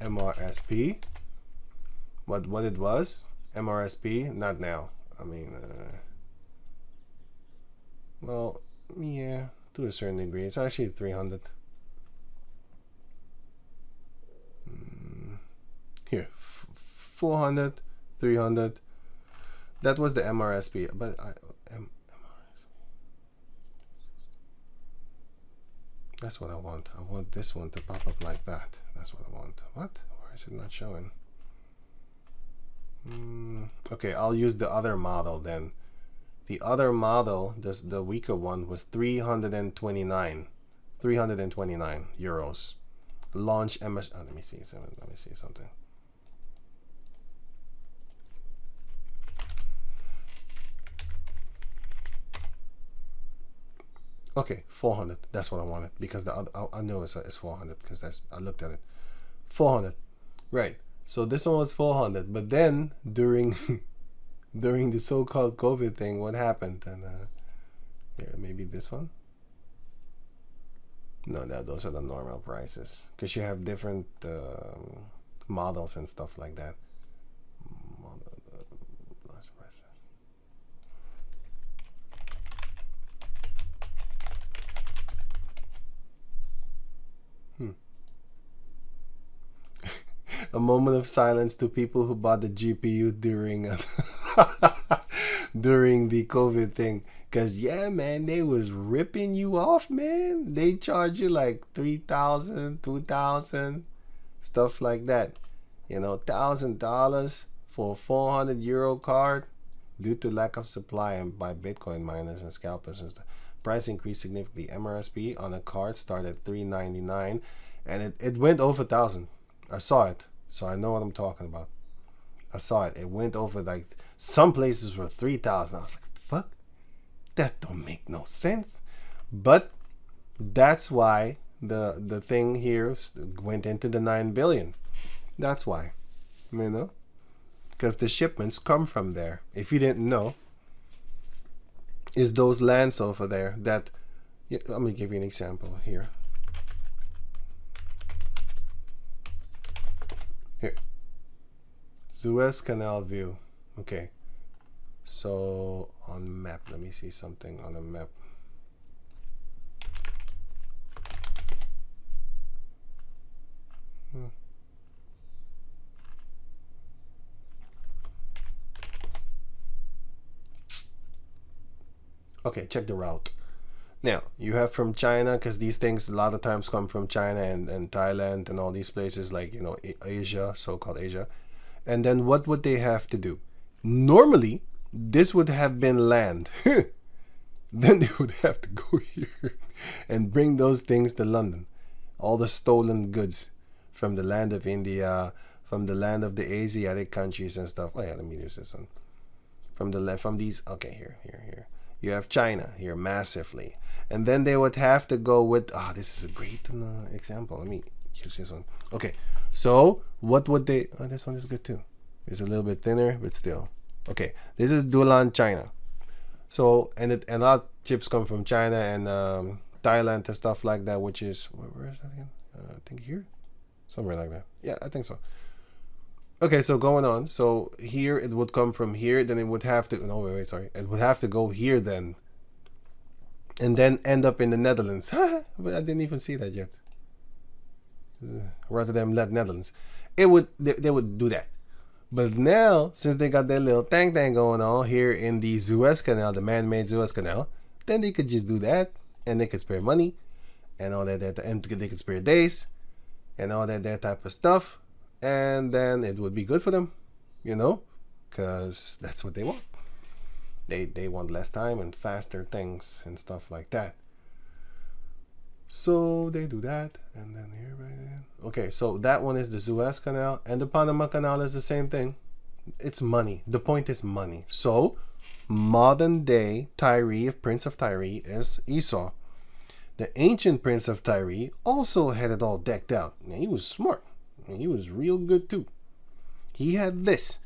Speaker 1: MRSP. What it was? MRSP, not now. I mean, well, yeah, to a certain degree. It's actually 300. Here, 400, 300. That was the MRSP, but that's what I want. I want this one to pop up like that. That's what I want. What? Why is it not showing? Okay, I'll use the other model then. The other model, the weaker one, was 329 euros. Launch MS. Oh, let me see something. Okay, 400. That's what I wanted because the other, I know it's 400 because I looked at it. 400, right? So this one was 400, but then during the so-called COVID thing, what happened? And here, maybe this one. No, those are the normal prices because you have different models and stuff like that. A moment of silence to people who bought the GPU during during the COVID thing. Cause yeah, man, they was ripping you off, man. They charge you like 3,000, 2,000, stuff like that. You know, $1,000 for a 400 euro card due to lack of supply and by Bitcoin miners and scalpers and stuff. Price increased significantly. MRSP on a card started at $399, and it went over 1,000. I saw it. So I know what I'm talking about. I saw it. It went over like some places were 3,000. I was like, fuck? That don't make no sense. But that's why the thing here went into the 9 billion. That's why. You know? Because the shipments come from there. If you didn't know, is those lands over there that... Let me give you an example here. Here, Suez Canal view. Okay, so on map, let me see something on a map. Okay, check the route. Now, you have from China, because these things a lot of times come from China and Thailand and all these places like, you know, Asia, so-called Asia. And then what would they have to do? Normally, this would have been land. Then they would have to go here and bring those things to London. All the stolen goods from the land of India, from the land of the Asiatic countries and stuff. Oh yeah, let me use this one. From these, okay, here. You have China here massively. And then they would have to go with, this is a great example. Let me use this one. Okay, so what would they, this one is good too. It's a little bit thinner, but still. Okay, this is Dulan, China. So, and a lot of chips come from China and Thailand and stuff like that, which is, where is that again? I think here? Somewhere like that. Yeah, I think so. Okay, so going on. So here it would come from here, then it would have to, no, wait, sorry. It would have to go here then. And then end up in the Netherlands. But I didn't even see that yet. Rotterdam, Netherlands. They would do that. But now, since they got their little thing going on here in the Suez Canal, the man-made Suez Canal, then they could just do that, and they could spare money, and all that, and they could spare days, and all that type of stuff, and then it would be good for them, you know, because that's what they want. They want less time and faster things and stuff like that. So they do that, and then here, right? Okay, so that one is the Suez Canal, and the Panama Canal is the same thing. It's money. The point is money. So modern day Tyre, Prince of Tyre, is Esau. The ancient Prince of Tyre also had it all decked out. And he was smart. And he was real good too. He had this.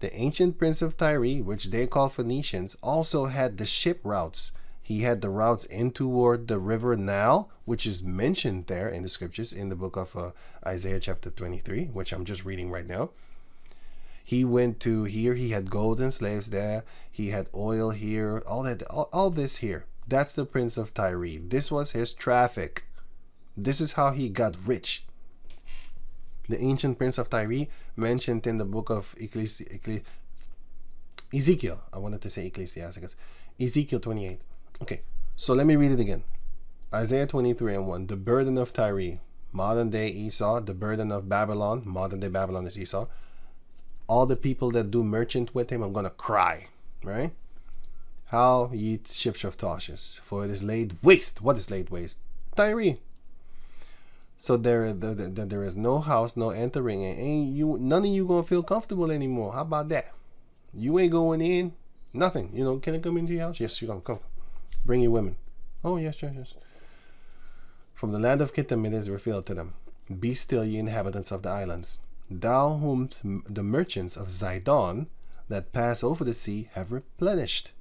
Speaker 1: The ancient Prince of Tyre, which they call Phoenicians, also had the ship routes. He had the routes in toward the river Nile, which is mentioned there in the scriptures in the book of Isaiah chapter 23, which I'm just reading right now. He went to here. He had gold and slaves there. He had oil here. All this here. That's the Prince of Tyre. This was his traffic. This is how he got rich. The ancient prince of Tyre, mentioned in the book of Ezekiel. I wanted to say Ecclesiasticus. Ezekiel 28. Okay, so let me read it again. Isaiah 23:1. The burden of Tyre, modern day Esau. The burden of Babylon, modern day Babylon is Esau. All the people that do merchant with him, I'm going to cry. Right? How ye ships of Tarshish, for it is laid waste. What is laid waste? Tyre. So there is no house, no entering, and none of you gonna feel comfortable anymore. How about that? You ain't going in, nothing. You know, can I come into your house? Yes, you can come. Bring your women. Oh yes, yes. From the land of Kittim it is revealed to them. Be still, ye inhabitants of the islands. Thou whom the merchants of Zidon that pass over the sea have replenished.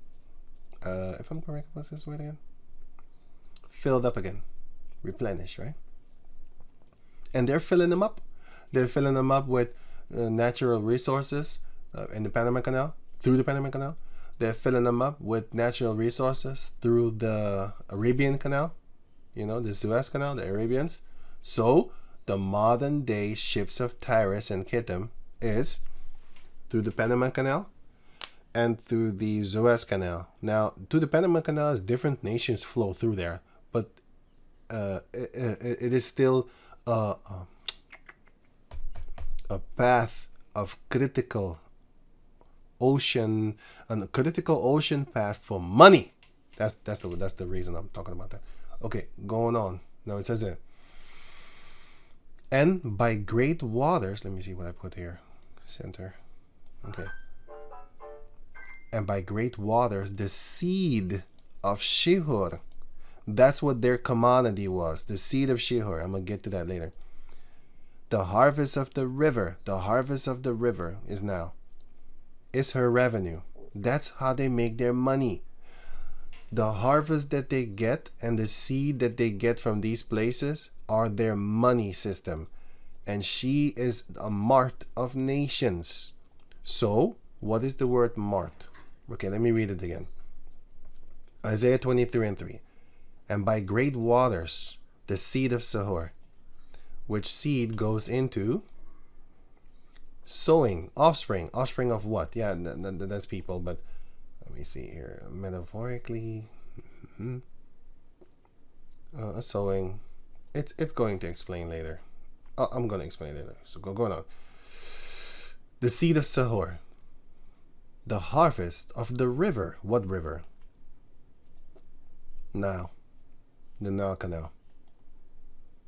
Speaker 1: If I'm correct, what's this word again? Filled up again. Replenish, right? And they're filling them up. They're filling them up with natural resources in the Panama Canal, through the Panama Canal. They're filling them up with natural resources through the Arabian Canal, you know, the Suez Canal, the Arabians. So the modern day ships of Tyrus and Kittim is through the Panama Canal and through the Suez Canal. Now, through the Panama Canal, different nations flow through there, but it is still a path of critical ocean, a critical ocean path for money. That's the reason I'm talking about that. Okay, going on. Now it says it. And by great waters, let me see what I put here. Center. Okay. And by great waters, the seed of Shihor. That's what their commodity was. The seed of Shihor. I'm going to get to that later. The harvest of the river. The harvest of the river is her revenue. That's how they make their money. The harvest that they get and the seed that they get from these places are their money system. And she is a mart of nations. So, what is the word mart? Okay, let me read it again. Isaiah 23:3. And by great waters, the seed of Sihor, which seed goes into sowing, offspring. Offspring of what? Yeah, that's people, but let me see here. Metaphorically, sowing. It's going to explain later. I'm going to explain later. So going on. The seed of Sihor. The harvest of the river. What river? Nile. The Nile Canal.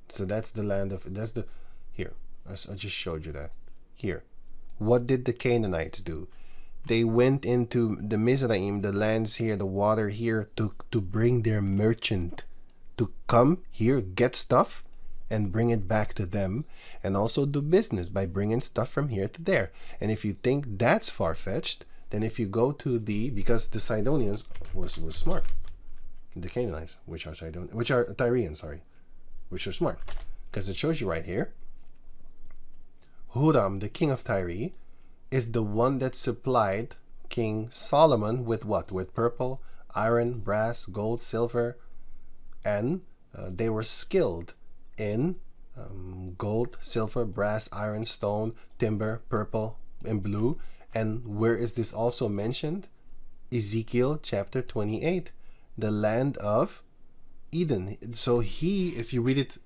Speaker 1: So that's the land of, that's the, here, I just showed you that. Here, what did the Canaanites do? They went into the Mizraim, the lands here, the water here, to bring their merchant, to come here, get stuff, and bring it back to them, and also do business by bringing stuff from here to there. And if you think that's far-fetched, then if you go to because the Sidonians was smart. The Canaanites, which are Tyrians, sorry, which are smart, because it shows you right here. Huram, the king of Tyre, is the one that supplied King Solomon with what? With purple, iron, brass, gold, silver, and they were skilled in gold, silver, brass, iron, stone, timber, purple, and blue. And where is this also mentioned? Ezekiel chapter 28. The land of Eden. So if you read it,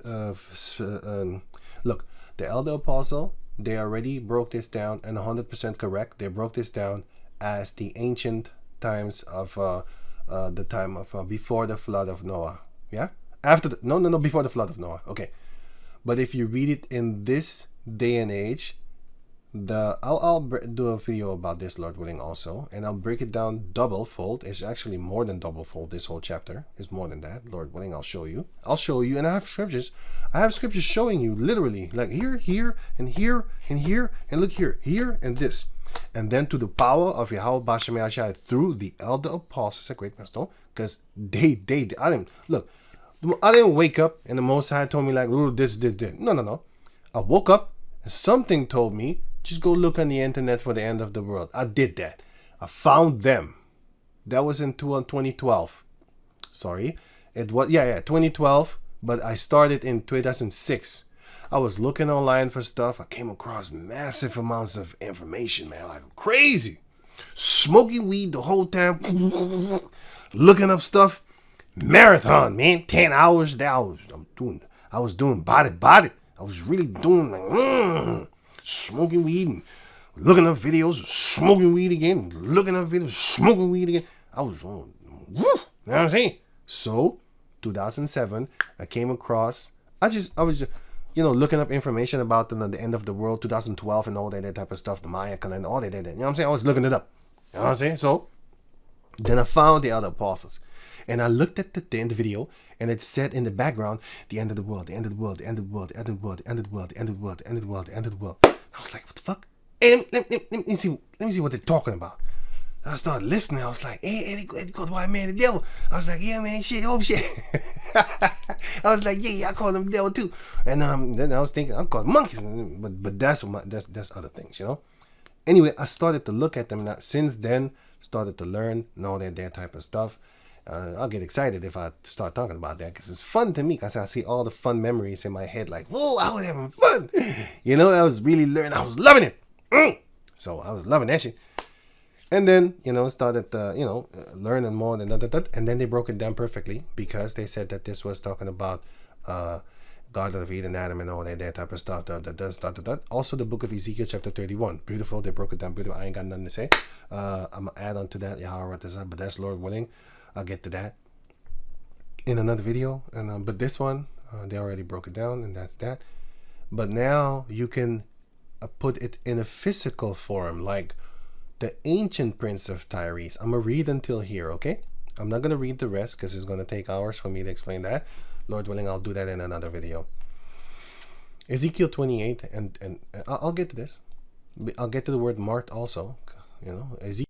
Speaker 1: look, the elder apostle, they already broke this down, and 100% correct. They broke this down as the ancient times of the time of before the flood of Noah. Yeah, after before the flood of Noah. Okay, but if you read it in this day and age, I'll do a video about this, Lord willing, also, and I'll break it down double fold. It's actually more than double fold. This whole chapter is more than that. Lord willing, I'll show you, and I have scriptures. Showing you literally, like here, and here, and here, and look here, and this, and then to the power of Yahweh Bashem Yahshai through the elder apostles, a great master, because I didn't wake up and the Most High told me like, "Ooh, this. No. I woke up and something told me, just go look on the internet for the end of the world. I did that. I found them. That was in 2012. Sorry. It was, 2012. But I started in 2006. I was looking online for stuff. I came across massive amounts of information, man, like crazy. Smoking weed the whole time, looking up stuff. Marathon, man, 10 hours. I was doing body. I was really doing like, smoking weed and looking up videos, smoking weed again, looking up videos, smoking weed again. I was on, you know what I'm saying? So, 2007, I came across, I was just, looking up information about the end of the world, 2012 and all that type of stuff, the Maya calendar, all that, you know what I'm saying? I was looking it up, you know what I'm saying? So, then I found the other apostles, and I looked at the video, and it said in the background, the end of the world, the end of the world, the end of the world, the end of the world, the end of the world, the end of the world, the end of the world, the end of the world. I was like, what the fuck? Hey, let me see what they're talking about. I started listening. I was like, hey, God, white man, the devil. I was like, yeah, man, shit, oh shit. I was like, yeah, I call them devil too. And then I was thinking, I call them monkeys, but that's other things, Anyway, I started to look at them. Now, since then, started to learn, know that type of stuff. I'll get excited if I start talking about that because it's fun to me because I see all the fun memories in my head. Like, whoa, I was having fun. I was really learning. I was loving it. So I was loving that shit. And then, started, learning more than that. And then they broke it down perfectly because they said that this was talking about God of Eden, Adam, and all that type of stuff. Also, the book of Ezekiel, chapter 31. Beautiful. They broke it down beautiful. I ain't got nothing to say. I'm going to add on to that. Yeah, I'll write this up, but that's Lord willing. I'll get to that in another video. But this one, they already broke it down, and that's that. But now you can put it in a physical form, like the ancient prince of Tyre. I'm going to read until here, okay? I'm not going to read the rest because it's going to take hours for me to explain that. Lord willing, I'll do that in another video. Ezekiel 28, and I'll get to this. I'll get to the word marked also. Ezekiel